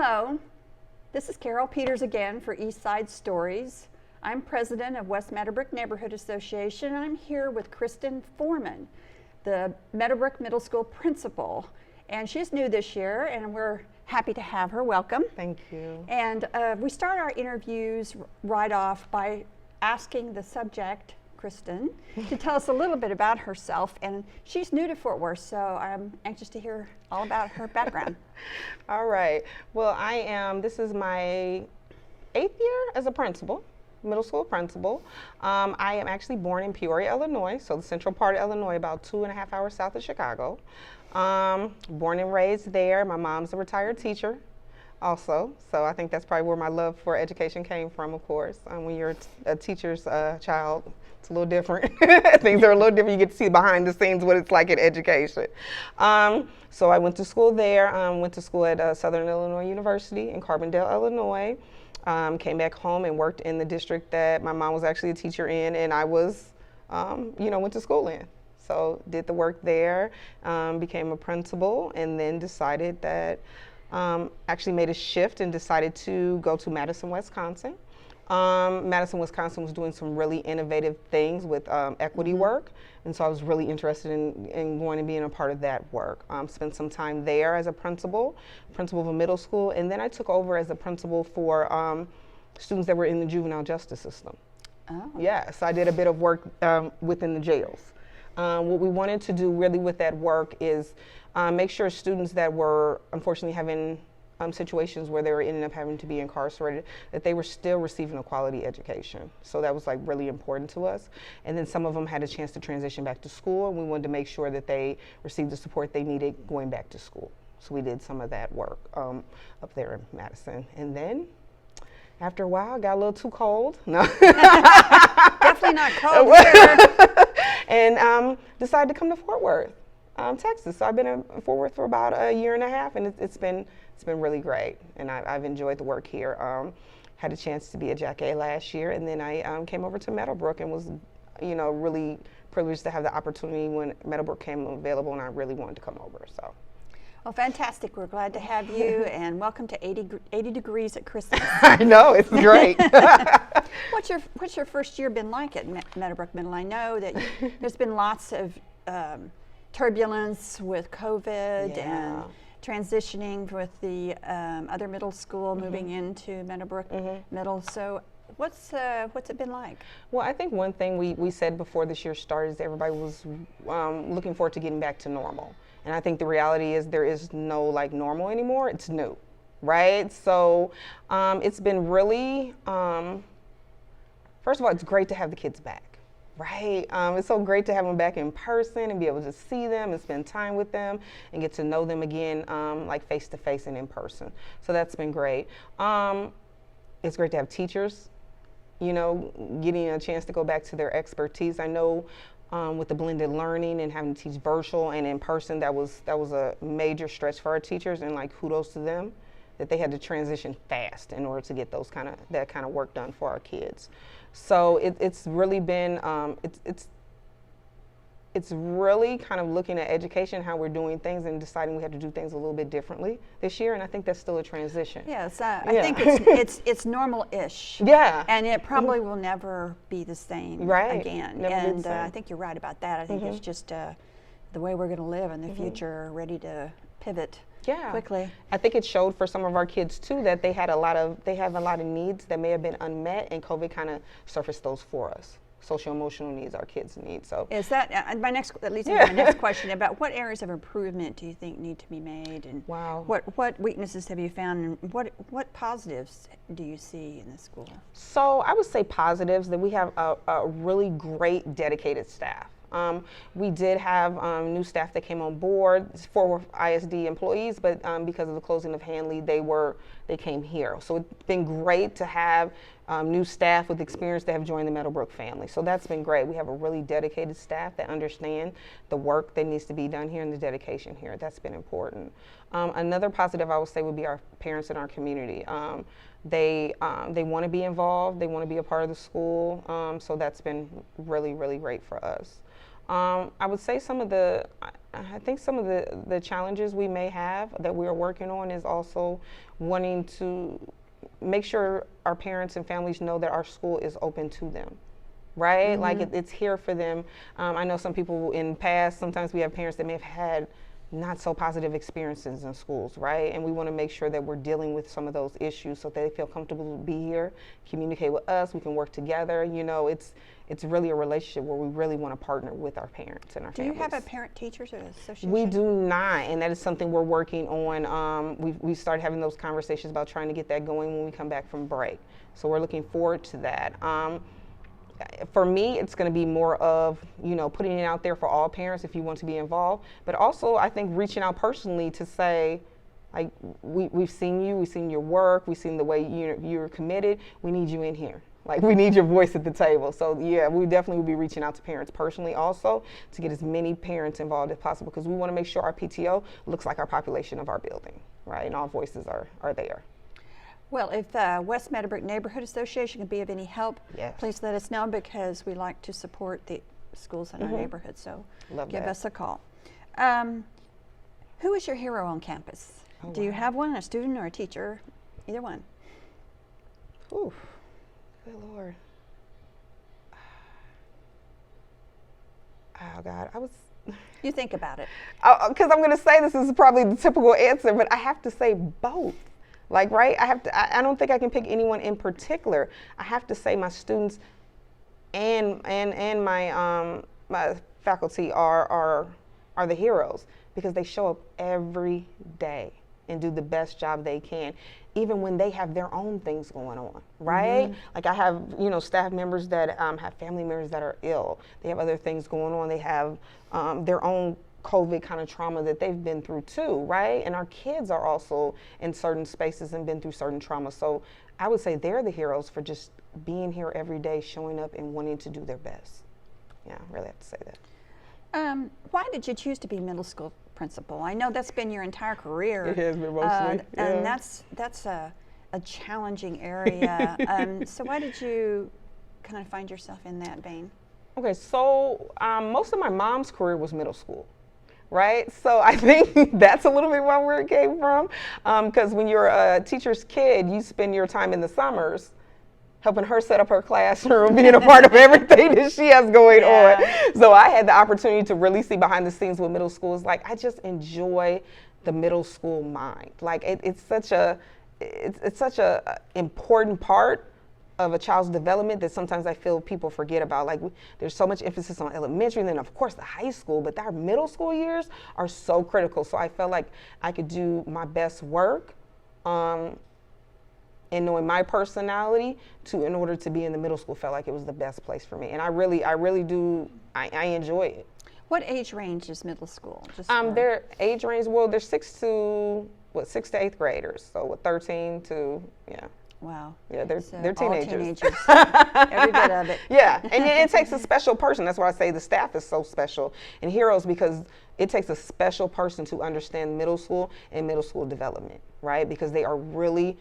Hello, this is Carol Peters again for Eastside Stories. I'm president of West Meadowbrook Neighborhood Association. I'm here with Kristin Foreman, the Meadowbrook Middle School Principal. And she's new this year, and we're happy to have her. Welcome. Thank you. And we start our interviews right off by asking the subject, Kristin, to tell us a little bit about herself. And she's new to Fort Worth, so I'm anxious to hear all about her background. All right. Well, this is my 8th year as a principal, middle school principal. I am actually born in Peoria, Illinois, so the central part of Illinois, about 2.5 hours south of Chicago. Born and raised there. My mom's a retired teacher also, so I think that's probably where my love for education came from, of course. When you're a teacher's child, it's a little different. Things are a little different. You get to see behind the scenes what it's like in education. So I went to school there, went to school at Southern Illinois University in Carbondale, Illinois. Came back home and worked in the district that my mom was actually a teacher in, and I was, went to school in. So did the work there, became a principal, and then decided that, actually made a shift and decided to go to Madison, Wisconsin. Madison, Wisconsin was doing some really innovative things with equity work, and so I was really interested in going and being a part of that work. Spent some time there as a principal of a middle school, and then I took over as a principal for students that were in the juvenile justice system. Oh. Yeah, so I did a bit of work within the jails. What we wanted to do really with that work is make sure students that were unfortunately having situations where they were ending up having to be incarcerated, that they were still receiving a quality education. So that was like really important to us. And then some of them had a chance to transition back to school, and we wanted to make sure that they received the support they needed going back to school. So we did some of that work up there in Madison. And then after a while, it got a little too cold. No. Definitely not cold here. And decided to come to Fort Worth, Texas. So I've been in Fort Worth for about a year and a half, and it's been really great, and I've enjoyed the work here. Had a chance to be a Jack A last year, and then I came over to Meadowbrook and was, really privileged to have the opportunity when Meadowbrook came available, and I really wanted to come over. So. Well, fantastic. We're glad to have you, and welcome to 80 degrees at Kristins. I know, it's great. What's your first year been like at Meadowbrook Middle? I know that there's been lots of turbulence with COVID and transitioning with the other middle school, moving into Meadowbrook Middle. So what's it been like? Well, I think one thing we said before this year started is everybody was looking forward to getting back to normal. And I think the reality is there is no normal anymore. It's new, right? So it's been really, first of all, it's great to have the kids back. Right. It's so great to have them back in person and be able to see them and spend time with them and get to know them again, face to face and in person. So that's been great. It's great to have teachers, getting a chance to go back to their expertise. I know with the blended learning and having to teach virtual and in person, that was a major stretch for our teachers, and kudos to them that they had to transition fast in order to get that kind of work done for our kids. So it's really been, it's really kind of looking at education, how we're doing things, and deciding we have to do things a little bit differently this year, and I think that's still a transition. Yes, I think it's normal-ish. Yeah. And it probably will never be the same again. Never and I think you're right about that. I think it's just the way we're going to live in the future, ready to pivot quickly. I think it showed for some of our kids too that they have a lot of needs that may have been unmet, and COVID kind of surfaced those for us. Social emotional needs our kids need. So is that my next question about what areas of improvement do you think need to be made, and what weaknesses have you found, and what positives do you see in the school? So I would say positives, that we have a really great dedicated staff. We did have new staff that came on board, 4 ISD employees, but because of the closing of Hanley, they came here. So it's been great to have new staff with experience that have joined the Meadowbrook family. So that's been great. We have a really dedicated staff that understand the work that needs to be done here and the dedication here. That's been important. Another positive I would say would be our parents in our community. They want to be involved. They want to be a part of the school. So that's been really, really great for us. I would say some of the I think some of the challenges we may have that we are working on is also wanting to make sure our parents and families know that our school is open to them, right? Like it's here for them. I know some people in the past, sometimes we have parents that may have had not so positive experiences in schools, right? And we want to make sure that we're dealing with some of those issues so they feel comfortable to be here, communicate with us, we can work together. You know, it's really a relationship where we really want to partner with our parents and our families. Do you have a parent-teachers association? We do not, and that is something we're working on. We started having those conversations about trying to get that going when we come back from break. So we're looking forward to that. For me, it's going to be more of, you know, putting it out there for all parents if you want to be involved, but also I think reaching out personally to say, like, we've seen you, we've seen your work, we've seen the way you're committed, we need you in here. Like, we need your voice at the table. So yeah, we definitely will be reaching out to parents personally also to get as many parents involved as possible, because we want to make sure our PTO looks like our population of our building, right? And all voices are there. Well, if the West Meadowbrook Neighborhood Association can be of any help, Yes. please let us know, because we like to support the schools in our neighborhood. So give us a call. Who is your hero on campus? Do you have one, a student or a teacher? Either one. Ooh, good Lord. Oh God, You think about it. Because I'm going to say this is probably the typical answer, but I have to say both. Like, right? I don't think I can pick anyone in particular. I have to say my students and my faculty are the heroes, because they show up every day and do the best job they can, even when they have their own things going on, right? Like, I have, you know, staff members that have family members that are ill. They have other things going on. They have their own COVID kind of trauma that they've been through too, right? And our kids are also in certain spaces and been through certain trauma. So I would say they're the heroes for just being here every day, showing up and wanting to do their best. Yeah, I really have to say that. Why did you choose to be middle school principal? I know that's been your entire career. It has been mostly. And that's a challenging area. So why did you kind of find yourself in that vein? Okay, so most of my mom's career was middle school. Right? So I think that's a little bit where it came from. Because when you're a teacher's kid, you spend your time in the summers helping her set up her classroom, being a part of everything that she has going on. So I had the opportunity to really see behind the scenes with middle schools. Like, I just enjoy the middle school mind. Like, it's such a important part of a child's development that sometimes I feel people forget about. Like, there's so much emphasis on elementary and then of course the high school, but our middle school years are so critical. So I felt like I could do my best work in knowing my personality in order to be in the middle school, felt like it was the best place for me. And I really do, I enjoy it. What age range is middle school? Their age range, well, they're 6 to 8th graders. So 13 to, yeah. Wow. Yeah, they're teenagers. All teenagers. Every bit of it. Yeah, and it takes a special person. That's why I say the staff is so special and heroes, because it takes a special person to understand middle school and middle school development, right? Because they are really,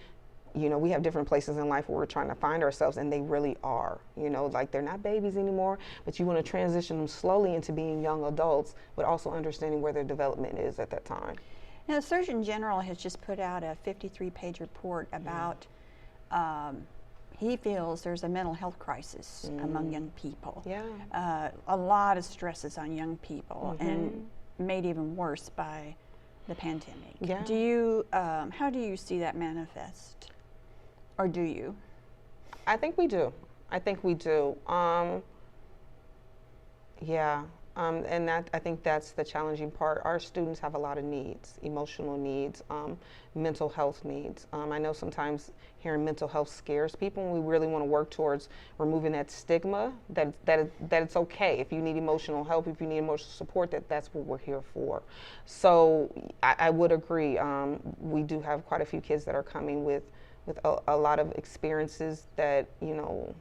you know, we have different places in life where we're trying to find ourselves, and they really are, you know, like, they're not babies anymore, but you want to transition them slowly into being young adults, but also understanding where their development is at that time. Now, the Surgeon General has just put out a 53-page report about he feels there's a mental health crisis among young people. Yeah. A lot of stresses on young people, and made even worse by the pandemic. Yeah. Do you, how do you see that manifest? Or do you? I think we do. Yeah. And I think that's the challenging part. Our students have a lot of needs, emotional needs, mental health needs. I know sometimes hearing mental health scares people, and we really want to work towards removing that stigma, that it's okay. If you need emotional help, if you need emotional support, that's what we're here for. So I would agree. We do have quite a few kids that are coming with a lot of experiences that, you know,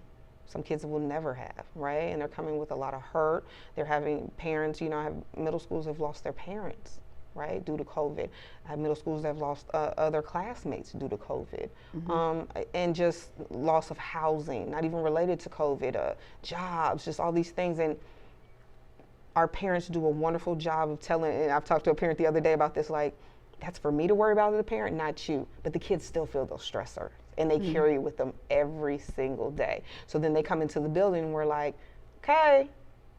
some kids will never have, right? And they're coming with a lot of hurt. They're having parents, you know, middle schools have lost their parents, right, due to COVID. I have middle schools that have lost other classmates due to COVID. And just loss of housing, not even related to COVID, jobs, just all these things. And our parents do a wonderful job of telling, and I've talked to a parent the other day about this, like, that's for me to worry about as a parent, not you. But the kids still feel those stressors, and they carry it with them every single day. So then they come into the building and we're like, okay,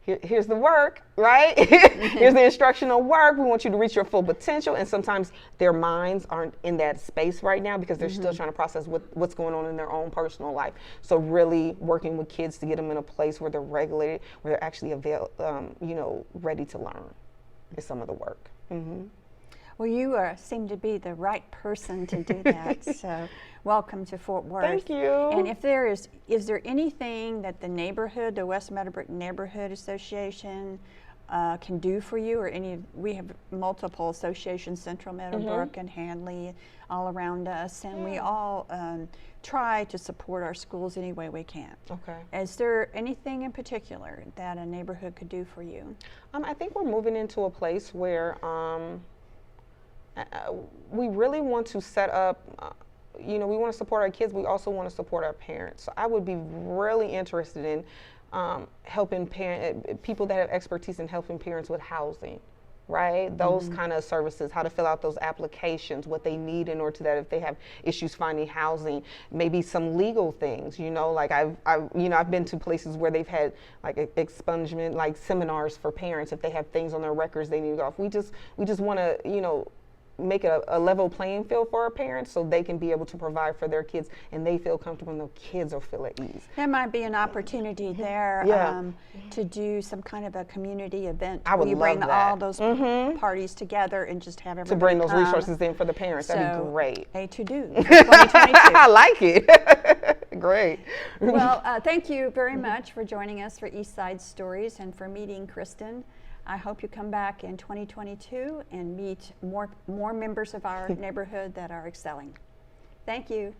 here's the work, right? Here's the instructional work. We want you to reach your full potential. And sometimes their minds aren't in that space right now because they're still trying to process what's going on in their own personal life. So really working with kids to get them in a place where they're regulated, where they're actually ready to learn is some of the work. Well, you seem to be the right person to do that. So welcome to Fort Worth. Thank you. And if there is there anything that the neighborhood, the West Meadowbrook Neighborhood Association can do for you, or we have multiple associations, Central Meadowbrook and Handley, all around us, and we all try to support our schools any way we can. Okay. Is there anything in particular that a neighborhood could do for you? I think we're moving into a place where we really want to set up, we want to support our kids. We also want to support our parents. So I would be really interested in helping people that have expertise in helping parents with housing, right? Those kind of services, how to fill out those applications, what they need in order to that if they have issues finding housing, maybe some legal things, like I've been to places where they've had like expungement, like seminars for parents if they have things on their records they need to go off. We just want to, make it a level playing field for our parents so they can be able to provide for their kids and they feel comfortable and their kids will feel at ease. There might be an opportunity there to do some kind of a community event. I would where you bring love that. all those parties together and just have everybody to bring those come. resources in for the parents. That'd be great. A to-do for 2022. I like it. Great. Well, thank you very much for joining us for Eastside Stories and for meeting Kristin. I hope you come back in 2022 and meet more members of our neighborhood that are excelling. Thank you.